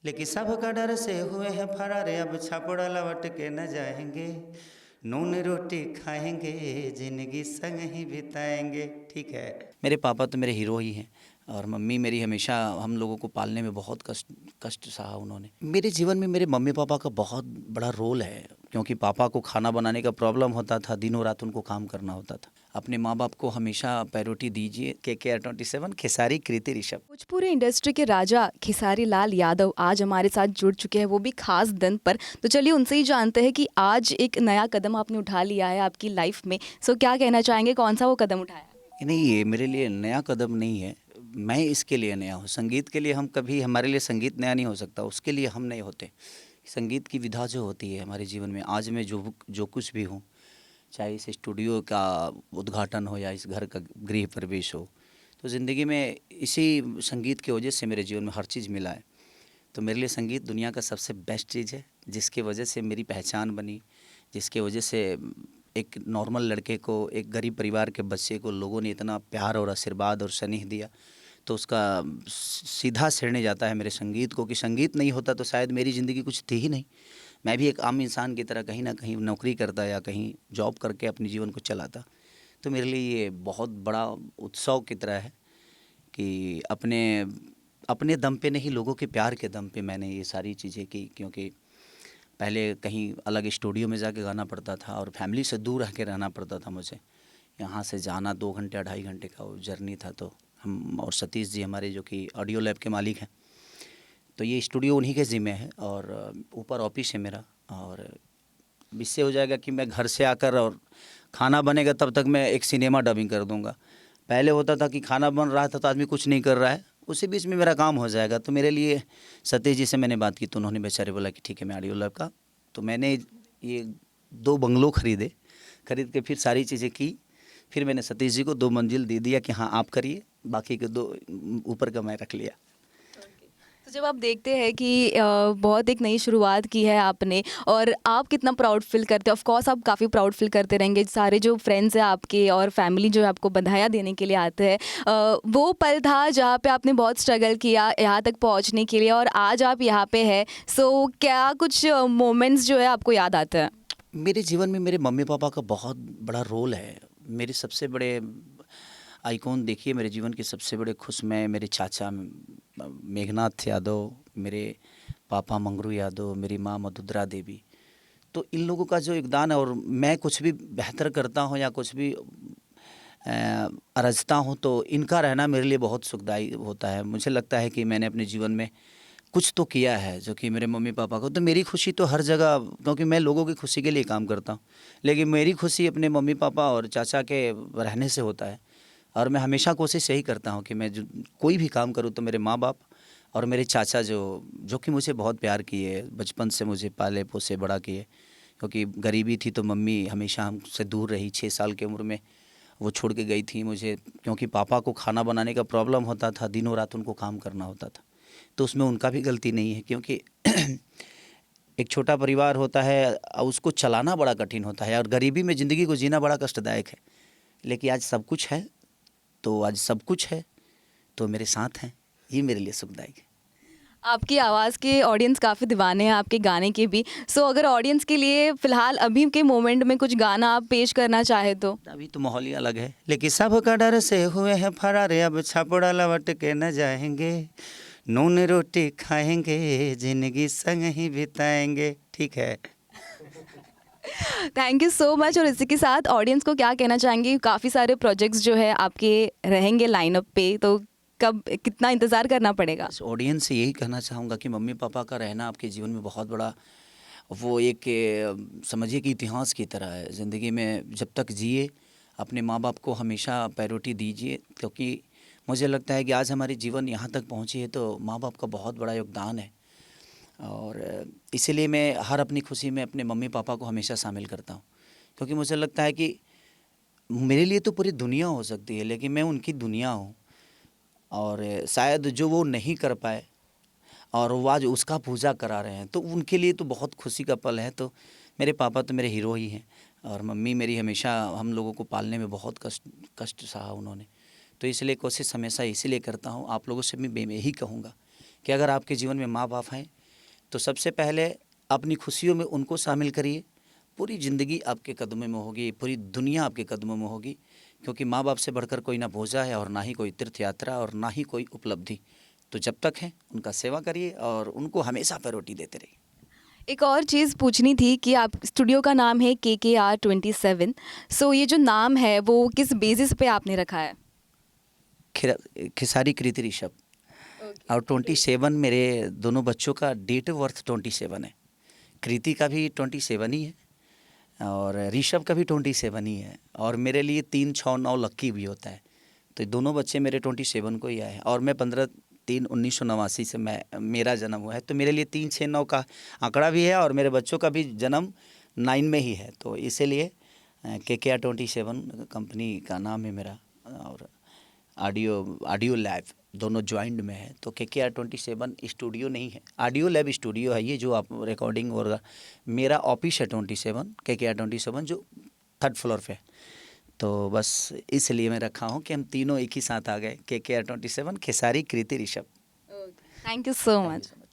लेकिन सबका डर से हुए हैं फरार, अब छापड़ा लौट के न जाएंगे, नून रोटी खाएंगे, जिंदगी संग ही बिताएंगे। ठीक है। मेरे पापा तो मेरे हीरो ही हैं और मम्मी मेरी हमेशा हम लोगों को पालने में बहुत कष्ट कष्ट सहा उन्होंने। मेरे जीवन में मेरे मम्मी पापा का बहुत बड़ा रोल है, क्योंकि पापा को खाना बनाने का प्रॉब्लम होता था, दिनों रात उनको काम करना होता था। अपने माँ बाप को हमेशा प्रायोरिटी दीजिए। KKR 27 खेसारी कृति ऋषभ। भोजपुरी इंडस्ट्री के राजा खेसारी लाल यादव आज हमारे साथ जुड़ चुके हैं, वो भी खास दिन पर। तो चलिए उनसे ही जानते हैं कि आज एक नया कदम आपने उठा लिया है आपकी लाइफ में। सो क्या कहना चाहेंगे, कौन सा वो कदम उठाया? नहीं, ये मेरे लिए नया कदम नहीं है, मैं इसके लिए नया हूँ। संगीत के लिए हम कभी, हमारे लिए संगीत नया नहीं हो सकता, उसके लिए हम नहीं होते। संगीत की विधा जो होती है हमारे जीवन में, आज मैं जो जो कुछ भी हूँ, चाहे इस स्टूडियो का उद्घाटन हो या इस घर का गृह प्रवेश हो, तो ज़िंदगी में इसी संगीत की वजह से मेरे जीवन में हर चीज़ मिला है। तो मेरे लिए संगीत दुनिया का सबसे बेस्ट चीज़ है, जिसके वजह से मेरी पहचान बनी, जिसके वजह से एक नॉर्मल लड़के को, एक गरीब परिवार के बच्चे को लोगों ने इतना प्यार और आशीर्वाद और स्नेह दिया। तो उसका सीधा श्रेय जाता है मेरे संगीत को, कि संगीत नहीं होता तो शायद मेरी ज़िंदगी कुछ थी ही नहीं। मैं भी एक आम इंसान की तरह कहीं ना कहीं नौकरी करता या कहीं जॉब करके अपने जीवन को चलाता। तो मेरे लिए ये बहुत बड़ा उत्सव की तरह है कि अपने अपने दम पे नहीं, लोगों के प्यार के दम पे मैंने ये सारी चीज़ें की। क्योंकि पहले कहीं अलग स्टूडियो में जाके गाना पड़ता था और फैमिली से दूर रह के रहना पड़ता था मुझे। यहाँ से जाना 2 घंटे 2.5 घंटे का वो जर्नी था। तो हम और सतीश जी हमारे, जो कि ऑडियो लैब के मालिक हैं, तो ये स्टूडियो उन्हीं के ज़िम्मे है और ऊपर ऑफिस है मेरा। और इससे हो जाएगा कि मैं घर से आकर, और खाना बनेगा तब तक मैं एक सिनेमा डबिंग कर दूंगा। पहले होता था कि खाना बन रहा था तो आदमी कुछ नहीं कर रहा है, उसी बीच में मेरा काम हो जाएगा। तो मेरे लिए सतीश जी से मैंने बात की, तो उन्होंने बेचारे बोला कि ठीक है, मैं ऑडियो लैब का। तो मैंने ये 2 बंगलो खरीद के फिर सारी चीज़ें की। फिर मैंने सतीश जी को 2 मंजिल दे दिया कि हाँ आप करिए, बाकी के 2 ऊपर का मैं रख लिया। तो जब आप देखते हैं कि बहुत एक नई शुरुआत की है आपने, और आप कितना प्राउड फील करते हैं? ऑफ कोर्स आप काफ़ी प्राउड फील करते रहेंगे। सारे जो फ्रेंड्स हैं आपके और फैमिली जो है आपको बधाइयाँ देने के लिए आते हैं, वो पल था जहाँ पे आपने बहुत स्ट्रगल किया यहाँ तक पहुँचने के लिए, और आज आप यहाँ पे हैं। सो क्या कुछ मोमेंट्स जो है आपको याद आते हैं? मेरे जीवन में मेरे मम्मी पापा का बहुत बड़ा रोल है। मेरे सबसे बड़े आइकॉन देखिए, मेरे जीवन के सबसे बड़े खुश में मेरे चाचा मेघनाथ यादव, मेरे पापा मंगरू यादव, मेरी माँ मधुद्रा देवी। तो इन लोगों का जो योगदान है, और मैं कुछ भी बेहतर करता हूँ या कुछ भी अरजता हूँ, तो इनका रहना मेरे लिए बहुत सुखदायी होता है। मुझे लगता है कि मैंने अपने जीवन में कुछ तो किया है जो कि मेरे मम्मी पापा को, तो मेरी खुशी तो हर जगह, क्योंकि मैं लोगों की खुशी के लिए काम करता हूँ, लेकिन मेरी खुशी अपने मम्मी पापा और चाचा के रहने से होता है। और मैं हमेशा कोशिश यही करता हूँ कि मैं जो कोई भी काम करूँ तो मेरे माँ बाप और मेरे चाचा जो कि मुझे बहुत प्यार किए, बचपन से मुझे पाले पोसे बड़ा किए। क्योंकि गरीबी थी तो मम्मी हमेशा हमसे दूर रही, 6 साल की उम्र में वो छोड़ के गई थी मुझे, क्योंकि पापा को खाना बनाने का प्रॉब्लम होता था, दिनों रात उनको काम करना होता था। तो उसमें उनका भी गलती नहीं है, क्योंकि एक छोटा परिवार होता है और उसको चलाना बड़ा कठिन होता है, और गरीबी में ज़िंदगी को जीना बड़ा कष्टदायक है। लेकिन आज सब कुछ है, तो आज सब कुछ है तो मेरे साथ हैं, ये मेरे लिए सुखदायक है। आपकी आवाज़ के ऑडियंस काफ़ी दीवाने हैं, आपके गाने के भी। सो अगर ऑडियंस के लिए फ़िलहाल अभी के मोमेंट में कुछ गाना आप पेश करना चाहें तो? अभी तो माहौल ही अलग है, लेकिन सबका डर से हुए हैं फरार, अब छापड़ा लौट के न जाएंगे, नून रोटी खाएंगे, जिंदगी संग ही बिताएंगे। ठीक है। Thank you so much. और इसी के साथ ऑडियंस को क्या कहना चाहेंगे? काफ़ी सारे प्रोजेक्ट्स जो है आपके रहेंगे लाइनअप पे, तो कब कितना इंतज़ार करना पड़ेगा? बस ऑडियंस से यही कहना चाहूँगा कि मम्मी पापा का रहना आपके जीवन में बहुत बड़ा, वो एक समझिए कि इतिहास की तरह है। ज़िंदगी में जब तक जिए अपने माँ बाप को हमेशा प्रायोरिटी दीजिए, क्योंकि मुझे लगता है कि आज हमारी जीवन यहाँ तक पहुँची है तो माँ बाप का बहुत बड़ा योगदान है। और इसीलिए मैं हर अपनी खुशी में अपने मम्मी पापा को हमेशा शामिल करता हूँ, क्योंकि मुझे लगता है कि मेरे लिए तो पूरी दुनिया हो सकती है, लेकिन मैं उनकी दुनिया हूँ। और शायद जो वो नहीं कर पाए और वो आज उसका पूजा करा रहे हैं, तो उनके लिए तो बहुत खुशी का पल है। तो मेरे पापा तो मेरे हीरो ही हैं, और मम्मी मेरी हमेशा हम लोगों को पालने में बहुत कष्ट कष्ट सहा उन्होंने। तो इसलिए कोशिश हमेशा इसीलिए करता हूँ, आप लोगों से भी मैं यही कहूँगा कि अगर आपके जीवन में माँ बाप हैं तो सबसे पहले अपनी खुशियों में उनको शामिल करिए। पूरी ज़िंदगी आपके कदमों में होगी, पूरी दुनिया आपके कदमों में होगी, क्योंकि माँ बाप से बढ़कर कोई ना बोझा है और ना ही कोई तीर्थ यात्रा और ना ही कोई उपलब्धि। तो जब तक है उनका सेवा करिए और उनको हमेशा प्रायोरिटी देते रहिए। एक और चीज़ पूछनी थी कि आप स्टूडियो का नाम है KKR27। सो ये जो नाम है वो किस बेसिस पे आपने रखा है? खेसारी कृति ऋषभ और 27 मेरे दोनों बच्चों का डेट ऑफ बर्थ 27 है। कृति का भी 27 ही है और ऋषभ का भी 27 ही है और मेरे लिए 3, 6, 9 लक्की भी होता है। तो दोनों बच्चे मेरे 27 को ही आए हैं और मैं 15/3/1989 से मेरा जन्म हुआ है। तो मेरे लिए 3, 6, 9 का आंकड़ा भी है और मेरे बच्चों का भी जन्म 9 में ही है। तो इसीलिए KKR27 कंपनी का नाम है मेरा और ऑडियो लैब दोनों ज्वाइंट में है। तो KKR27 स्टूडियो नहीं है, ऑडियो लैब स्टूडियो है। ये जो आप रिकॉर्डिंग और मेरा ऑफिस है 27 KKR27 जो 3rd फ्लोर पे है। तो बस इसलिए मैं रखा हूँ कि हम तीनों एक ही साथ आ गए, KKR27 Khesari Kriti Rishabh. Thank you so Thank you much. so much.